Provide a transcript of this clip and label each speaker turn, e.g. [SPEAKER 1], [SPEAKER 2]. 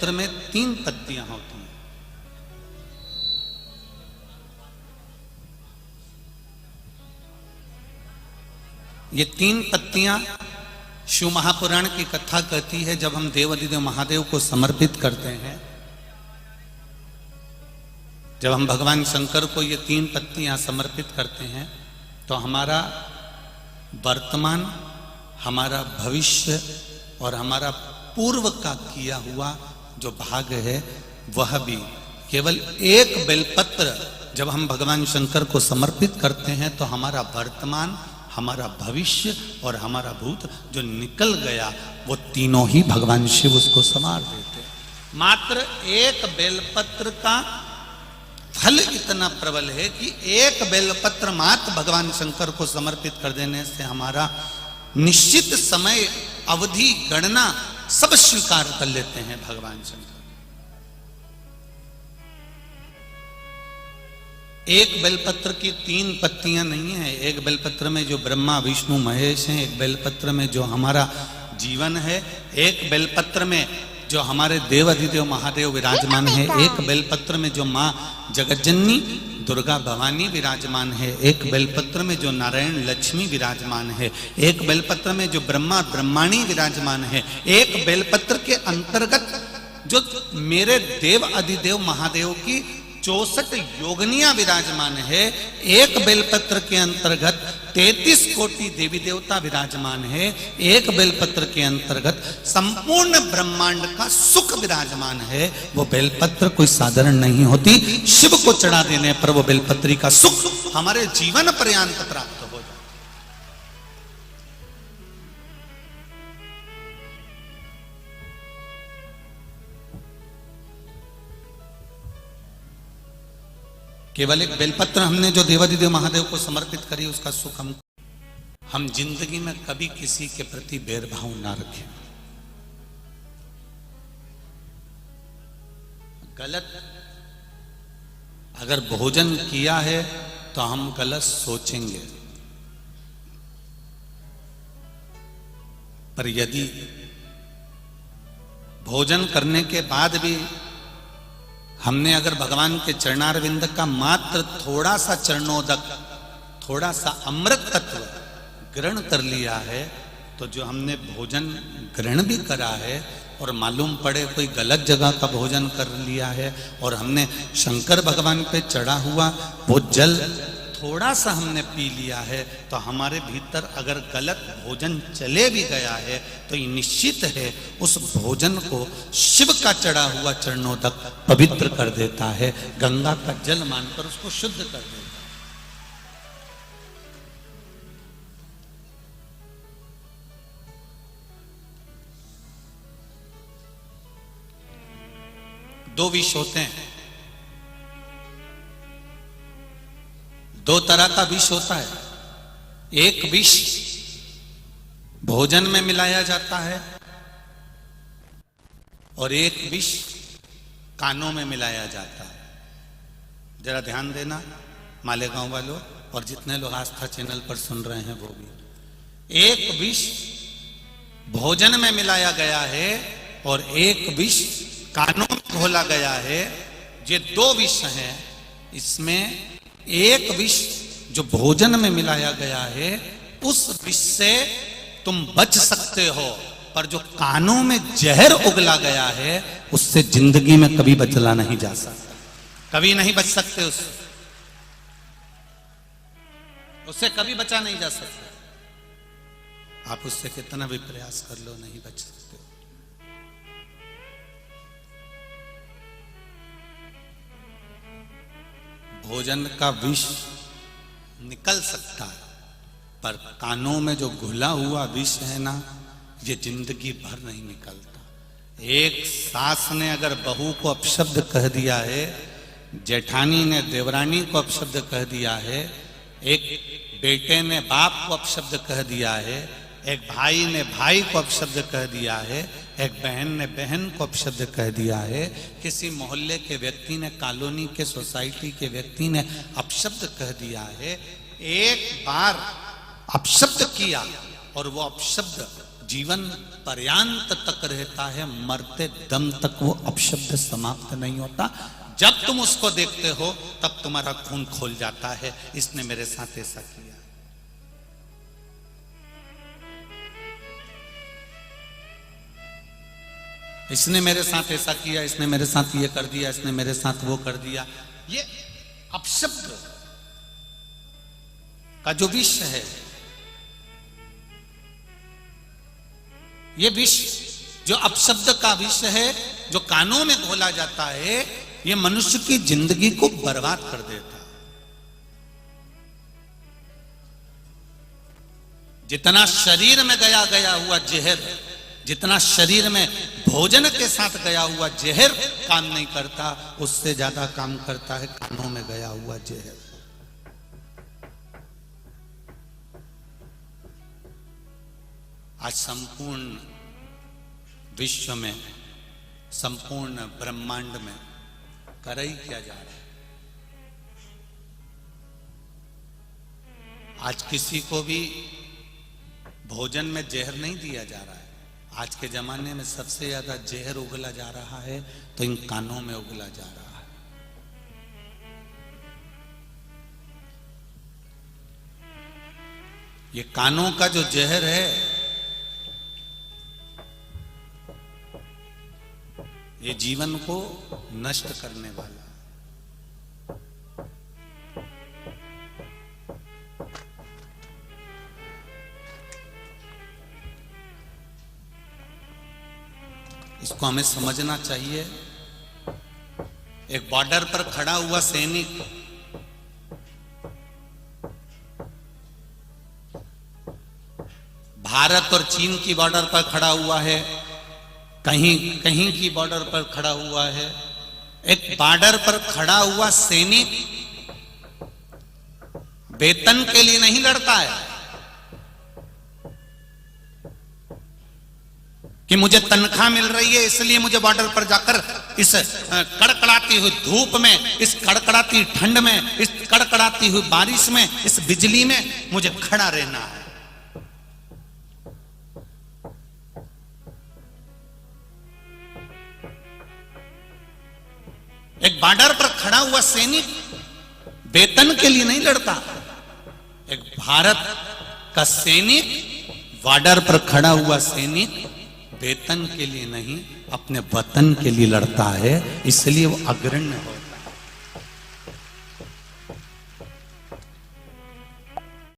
[SPEAKER 1] बेलपत्र में 3 पत्तियां होती हैं। ये 3 पत्तियां शिव महापुराण की कथा कहती है, जब हम देवाधिदेव महादेव को समर्पित करते हैं, जब हम भगवान शंकर को ये 3 पत्तियां समर्पित करते हैं, तो हमारा वर्तमान, हमारा भविष्य और हमारा पूर्व का किया हुआ जो भाग है वह भी केवल एक बेलपत्र जब हम भगवान शंकर को समर्पित करते हैं, तो हमारा वर्तमान, हमारा भविष्य और हमारा भूत जो निकल गया वो तीनों ही भगवान शिव उसको संवार देते। मात्र एक बेलपत्र का फल इतना प्रबल है कि एक बेलपत्र मात्र भगवान शंकर को समर्पित कर देने से हमारा निश्चित समय अवधि गणना सब स्वीकार कर लेते हैं भगवान शंकर। एक बेलपत्र की 3 पत्तियां नहीं है। एक बेलपत्र में जो ब्रह्मा विष्णु महेश हैं, एक बेलपत्र में जो हमारा जीवन है, एक बेलपत्र में जो हमारे देवाधिदेव महादेव विराजमान है, एक बेलपत्र में जो माँ जगज्जननी दुर्गा भवानी विराजमान है, एक बेलपत्र में जो नारायण लक्ष्मी विराजमान है, एक बेलपत्र में जो ब्रह्मा ब्रह्माणी विराजमान है, एक बेलपत्र के अंतर्गत जो मेरे देव अधिदेव महादेव की 64 योगनियां विराजमान है, एक बेलपत्र के अंतर्गत 33 कोटि देवी देवता विराजमान है, एक बेलपत्र के अंतर्गत संपूर्ण ब्रह्मांड का सुख विराजमान है। वो बेलपत्र कोई साधारण नहीं होती। शिव को चढ़ा देने पर वो बेलपत्री का सुख हमारे जीवन पर्यंत प्राप्त हो जाए। केवल एक बेलपत्र हमने जो देवाधिदेव महादेव को समर्पित करी, उसका सुख हम जिंदगी में कभी किसी के प्रति भेदभाव ना रखें। गलत अगर भोजन किया है तो हम गलत सोचेंगे, पर यदि भोजन करने के बाद भी हमने अगर भगवान के चरणारविंद का मात्र थोड़ा सा चरणोदक, थोड़ा सा अमृत तत्व ग्रहण कर लिया है, तो जो हमने भोजन ग्रहण भी करा है और मालूम पड़े कोई गलत जगह का भोजन कर लिया है और हमने शंकर भगवान पे चढ़ा हुआ वो जल थोड़ा सा हमने पी लिया है, तो हमारे भीतर अगर गलत भोजन चले भी गया है तो ये निश्चित है उस भोजन को शिव का चढ़ा हुआ चरणों तक पवित्र कर देता है, गंगा का जल मानकर उसको शुद्ध कर देता है। दो विष होते हैं, 2 तरह का विष होता है। एक विष भोजन में मिलाया जाता है और एक विष कानों में मिलाया जाता है। जरा ध्यान देना मालेगांव वालों और जितने लोग आस्था चैनल पर सुन रहे हैं वो भी। एक विष भोजन में मिलाया गया है और एक विष कानों में घोला गया है। ये 2 विष हैं। इसमें एक विष जो भोजन में मिलाया गया है उस विष से तुम बच सकते हो, पर जो कानों में जहर उगला गया है उससे जिंदगी में कभी बचला नहीं जा सकता, कभी नहीं बच सकते। उससे कभी बचा नहीं जा सकता। आप उससे कितना भी प्रयास कर लो नहीं बच सकते। भोजन का विष निकल सकता है, पर कानों में जो घुला हुआ विष है ना, ये जिंदगी भर नहीं निकलता। एक सास ने अगर बहू को अपशब्द कह दिया है, जेठानी ने देवरानी को अपशब्द कह दिया है, एक बेटे ने बाप को अपशब्द कह दिया है, एक भाई ने भाई को अपशब्द कह दिया है, एक बहन ने बहन को अपशब्द कह दिया है, किसी मोहल्ले के व्यक्ति ने, कॉलोनी के, सोसाइटी के व्यक्ति ने अपशब्द कह दिया है। एक बार अपशब्द किया और वो अपशब्द जीवन पर्यांत तक रहता है, मरते दम तक वो अपशब्द समाप्त नहीं होता। जब तुम उसको देखते हो तब तुम्हारा खून खोल जाता है, इसने मेरे साथ ऐसा किया। इसने मेरे साथ ऐसा किया, इसने मेरे साथ ये कर दिया, इसने मेरे साथ वो कर दिया। ये अपशब्द का जो विष है, ये विष जो अपशब्द का विष है, जो कानों में घोला जाता है, ये मनुष्य की जिंदगी को बर्बाद कर देता है। जितना शरीर में गया गया हुआ जहर, जितना शरीर में भोजन के साथ गया हुआ जहर काम नहीं करता, उससे ज्यादा काम करता है कानों में गया हुआ जहर। आज संपूर्ण विश्व में, संपूर्ण ब्रह्मांड में कर ही क्या जा रहा है? आज किसी को भी भोजन में जहर नहीं दिया जा रहा है। आज के जमाने में सबसे ज्यादा जहर उगला जा रहा है तो इन कानों में उगला जा रहा है। ये कानों का जो जहर है, ये जीवन को नष्ट करने वाला। इसको हमें समझना चाहिए। एक बॉर्डर पर खड़ा हुआ सैनिक भारत और चीन की बॉर्डर पर खड़ा हुआ है, कहीं कहीं की बॉर्डर पर खड़ा हुआ है। एक बॉर्डर पर खड़ा हुआ सैनिक वेतन के लिए नहीं लड़ता है कि मुझे तनख्वाह मिल रही है इसलिए मुझे बॉर्डर पर जाकर इस कड़कड़ाती हुई धूप में, इस कड़कड़ाती ठंड में, इस कड़कड़ाती हुई बारिश में, इस बिजली में मुझे खड़ा रहना है। एक बॉर्डर पर खड़ा हुआ सैनिक वेतन के लिए नहीं लड़ता। एक भारत का सैनिक, बॉर्डर पर खड़ा हुआ सैनिक वेतन के लिए नहीं, अपने वतन के लिए लड़ता है, इसलिए वो अग्रण्य हो।